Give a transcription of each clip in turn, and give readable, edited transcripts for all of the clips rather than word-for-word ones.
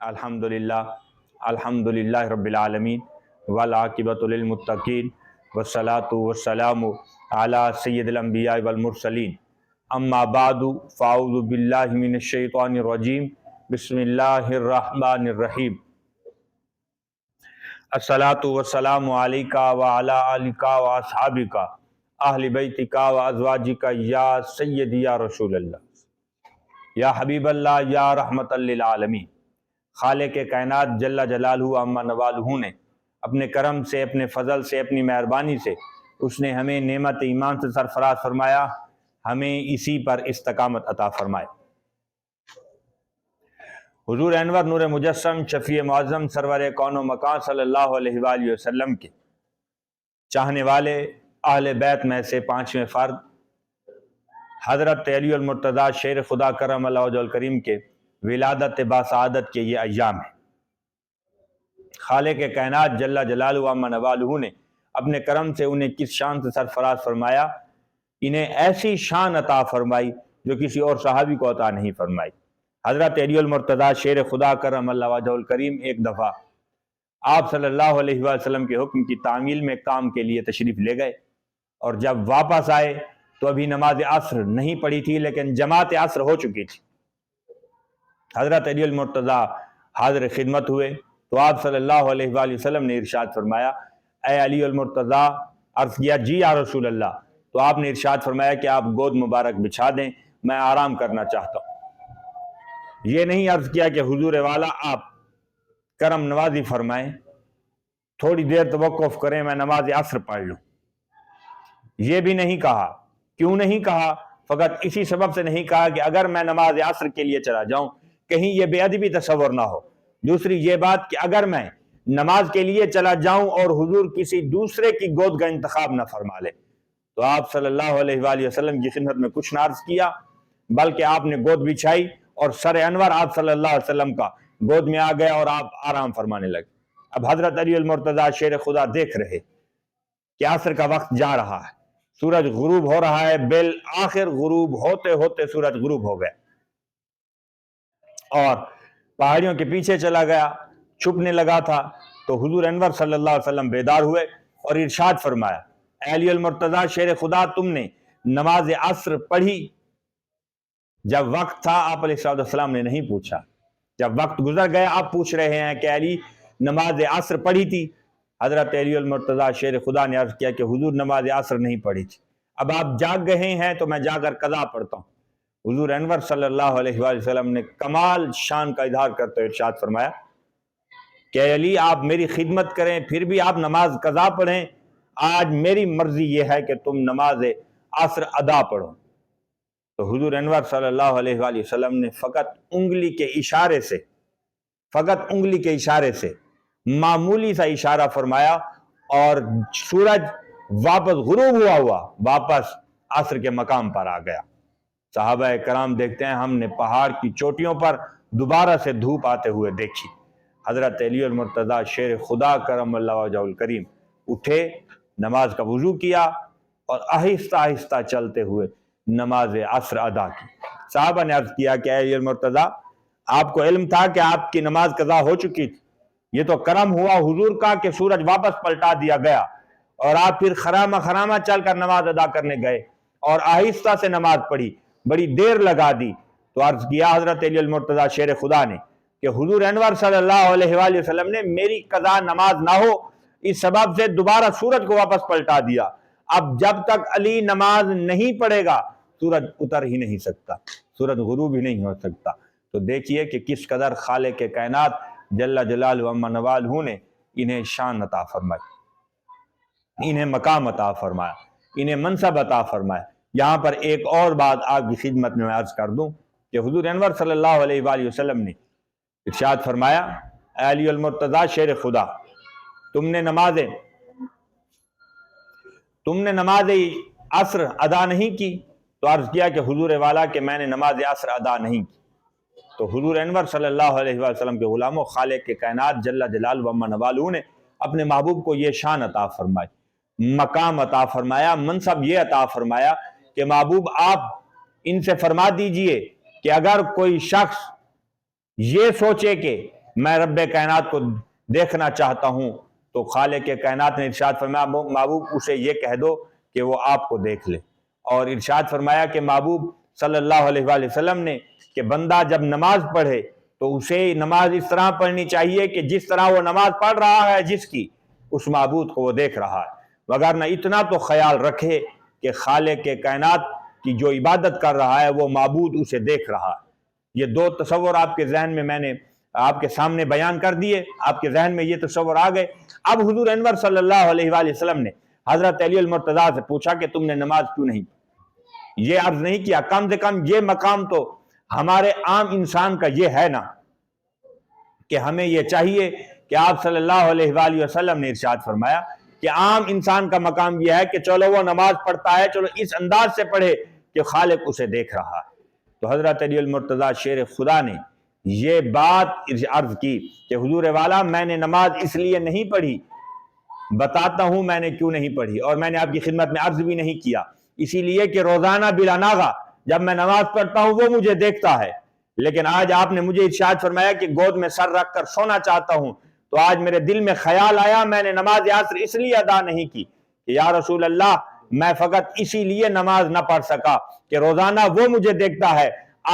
الحمدللہ رب العالمین والعاقبۃ للمتقین والصلاۃ والسلام علی سید الانبیاء والمرسلین اما بعد فاعوذ باللہ من الشیطان الرجیم بسم اللہ الرحمن الرحیم الصلاۃ والسلام علیکہ وعلی آلک واصحابک اہل بیتک وازواجک یا سیدی یا رسول اللہ یا حبیب اللہ یا رحمت للعالمین۔ خالق کائنات جل جلالہ عما نوالہ نے اپنے کرم سے، اپنے فضل سے، اپنی مہربانی سے اس نے ہمیں نعمت ایمان سے سرفراز فرمایا، ہمیں اسی پر استقامت عطا فرمائے۔ حضور انور نور مجسم شفیع معظم سرور کون و مکان صلی اللہ علیہ وآلہ وسلم کے چاہنے والے اہل بیت میں سے پانچویں فرد حضرت علی المرتضیٰ شیر خدا کرم اللہ وجہ الکریم کے ولادت باسعادت کے یہ ایام ہیں۔ خالق کائنات جل جلالہ عما نوالہ نے اپنے کرم سے انہیں کس شان سے سرفراز فرمایا، انہیں ایسی شان عطا فرمائی جو کسی اور صحابی کو عطا نہیں فرمائی۔ حضرت علی المرتضیٰ شیر خدا کرم اللہ وجہ الکریم ایک دفعہ آپ صلی اللہ علیہ وسلم کے حکم کی تعمیل میں کام کے لیے تشریف لے گئے، اور جب واپس آئے تو ابھی نماز عصر نہیں پڑھی تھی، لیکن جماعت عصر ہو چکی تھی۔ حضرت علی المرتضیٰ حاضر خدمت ہوئے تو آپ صلی اللہ علیہ وآلہ وسلم نے ارشاد فرمایا، اے علی المرتضیٰ۔ عرض کیا جی یا رسول اللہ۔ تو آپ نے ارشاد فرمایا کہ آپ گود مبارک بچھا دیں، میں آرام کرنا چاہتا ہوں۔ یہ نہیں عرض کیا کہ حضور والا آپ کرم نوازی فرمائیں، تھوڑی دیر توقف کریں، میں نماز عصر پڑھ لوں۔ یہ بھی نہیں کہا۔ کیوں نہیں کہا؟ فقط اسی سبب سے نہیں کہا کہ اگر میں نماز عصر کے لیے چلا جاؤں کہیں یہ بے ادبی تصور نہ ہو۔ دوسری یہ بات کہ اگر میں نماز کے لیے چلا جاؤں اور حضور کسی دوسرے کی گود کا انتخاب نہ فرما لے، تو آپ صلی اللہ علیہ وآلہ وسلم کی خدمت میں کچھ نہ عرض کیا، بلکہ آپ نے گود بچھائی اور سر انور آپ صلی اللہ علیہ وسلم کا گود میں آ گیا اور آپ آرام فرمانے لگے۔ اب حضرت علی المرتضیٰ شیر خدا دیکھ رہے کہ عصر کا وقت جا رہا ہے، سورج غروب ہو رہا ہے، بالآخر غروب ہوتے ہوتے سورج غروب ہو گیا اور پہاڑیوں کے پیچھے چلا گیا، چھپنے لگا تھا۔ تو حضور انور صلی اللہ علیہ وسلم بیدار ہوئے اور ارشاد فرمایا، اے علی المرتضیٰ شیر خدا، تم نے نماز عصر پڑھی؟ جب وقت تھا آپ علیہ السلام نے نہیں پوچھا، جب وقت گزر گیا آپ پوچھ رہے ہیں کہ علی نماز عصر پڑھی تھی؟ حضرت علی المرتضیٰ شیر خدا نے عرض کیا کہ حضور نماز عصر نہیں پڑھی تھی، اب آپ جاگ گئے ہیں تو میں جا کر قضا پڑھتا ہوں۔ حضور انور صلی اللہ علیہ وآلہ وسلم نے کمال شان کا اظہار کرتے ہوئے ارشاد فرمایا کہ علی آپ میری خدمت کریں پھر بھی آپ نماز قضا پڑھیں، آج میری مرضی یہ ہے کہ تم نماز عصر ادا پڑھو۔ تو حضور انور صلی اللہ علیہ وآلہ وسلم نے فقط انگلی کے اشارے سے معمولی سا اشارہ فرمایا اور سورج واپس غروب ہوا واپس عصر کے مقام پر آ گیا۔ صحابہ کرام دیکھتے ہیں ہم نے پہاڑ کی چوٹیوں پر دوبارہ سے دھوپ آتے ہوئے دیکھی۔ حضرت علی المرتضیٰ شیر خدا کرم اللہ وجہ الکریم اٹھے، نماز کا وضو کیا اور آہستہ آہستہ چلتے ہوئے نماز عصر ادا کی۔ صحابہ نے عرض کیا کہ اے علی المرتضیٰ، آپ کو علم تھا کہ آپ کی نماز قضا ہو چکی تھی؟ یہ تو کرم ہوا حضور کا کہ سورج واپس پلٹا دیا گیا اور آپ پھر خرامہ چل کر نماز ادا کرنے گئے اور آہستہ سے نماز پڑھی، بڑی دیر لگا دی۔ تو عرض کیا حضرت علی المرتضیٰ شیر خدا نے کہ حضور انور صلی اللہ علیہ وآلہ وسلم نے میری قضا نماز نہ ہو اس سبب سے دوبارہ سورج کو واپس پلٹا دیا۔ اب جب تک علی نماز نہیں پڑھے گا سورج اتر ہی نہیں سکتا، سورج غروب ہی نہیں ہو سکتا۔ تو دیکھیے کہ کس قدر خالق کائنات جل جلالہ عما نوالہ نے انہیں شان عطا فرمائی، انہیں مقام عطا فرمایا، انہیں منصب عطا فرمایا۔ یہاں پر ایک اور بات آپ کی خدمت میں عرض کر دوں کہ حضور انور صلی اللہ علیہ وآلہ وسلم نے ارشاد فرمایا، اے علی المرتضیٰ شیر خدا، تم نے نماز عصر ادا نہیں کی؟ تو عرض کیا کہ حضور والا کہ میں نے نماز عصر ادا نہیں کی۔ تو حضور انور صلی اللہ علیہ وسلم کے غلاموں، خالق کے کائنات جل جلالہ عما نوالہ نے اپنے محبوب کو یہ شان عطا فرمائی، مقام عطا فرمایا، منصب یہ عطا فرمایا کہ محبوب آپ ان سے فرما دیجئے کہ اگر کوئی شخص یہ سوچے کہ میں رب کائنات کو دیکھنا چاہتا ہوں، تو خالق کائنات نے ارشاد فرمایا محبوب اسے یہ کہہ دو کہ وہ آپ کو دیکھ لے۔ اور ارشاد فرمایا کہ محبوب صلی اللہ علیہ وآلہ وسلم نے کہ بندہ جب نماز پڑھے تو اسے نماز اس طرح پڑھنی چاہیے کہ جس طرح وہ نماز پڑھ رہا ہے جس کی، اس معبود کو وہ دیکھ رہا ہے، وگرنہ اتنا تو خیال رکھے کہ خالق کائنات کی جو عبادت کر رہا ہے وہ معبود اسے دیکھ رہا ہے۔ یہ دو تصور آپ کے ذہن میں میں نے آپ کے سامنے بیان کر دیے، آپ کے ذہن میں یہ تصور آ گئے۔ اب حضور انور صلی اللہ علیہ وآلہ وسلم نے حضرت علی المرتضیٰ سے پوچھا کہ تم نے نماز کیوں نہیں پڑھی؟ یہ عرض نہیں کیا، کم سے کم یہ مقام تو ہمارے عام انسان کا یہ ہے نا کہ ہمیں یہ چاہیے کہ آپ صلی اللہ علیہ وآلہ وسلم نے ارشاد فرمایا کہ عام انسان کا مقام یہ ہے کہ چلو وہ نماز پڑھتا ہے، چلو اس انداز سے پڑھے کہ خالق اسے دیکھ رہا ہے۔ تو حضرت علی المرتضیٰ شیر خدا نے یہ بات عرض کی کہ حضور والا میں نے نماز اس لیے نہیں پڑھی، بتاتا ہوں میں نے کیوں نہیں پڑھی، اور میں نے آپ کی خدمت میں عرض بھی نہیں کیا، اسی لیے کہ روزانہ بلا ناغہ جب میں نماز پڑھتا ہوں وہ مجھے دیکھتا ہے، لیکن آج آپ نے مجھے ارشاد فرمایا کہ گود میں سر رکھ کر سونا چاہتا ہوں، تو آج میرے دل میں خیال آیا میں نے نماز عصر اس لیے ادا نہیں کی کہ یا رسول اللہ میں فقط اسی لیے نماز نہ پڑھ سکا کہ روزانہ وہ مجھے دیکھتا ہے،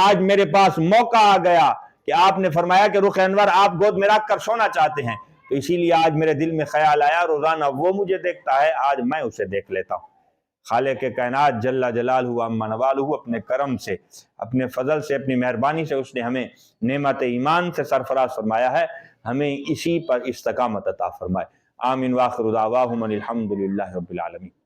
آج میرے پاس موقع آ گیا کہ آپ نے فرمایا کہ رخ انور آپ گود میں رکھ کر سونا چاہتے ہیں، تو اسی لیے آج میرے دل میں خیال آیا روزانہ وہ مجھے دیکھتا ہے، آج میں اسے دیکھ لیتا ہوں۔ خالق کائنات جل جلالہ و عم نوالہ اپنے کرم سے، اپنے فضل سے، اپنی مہربانی سے اس نے ہمیں نعمت ایمان سے سرفراز فرمایا ہے، ہمیں اسی پر استقامت عطا فرمائے۔ آمین، وآخر دعواہم الحمد للہ رب العالمین۔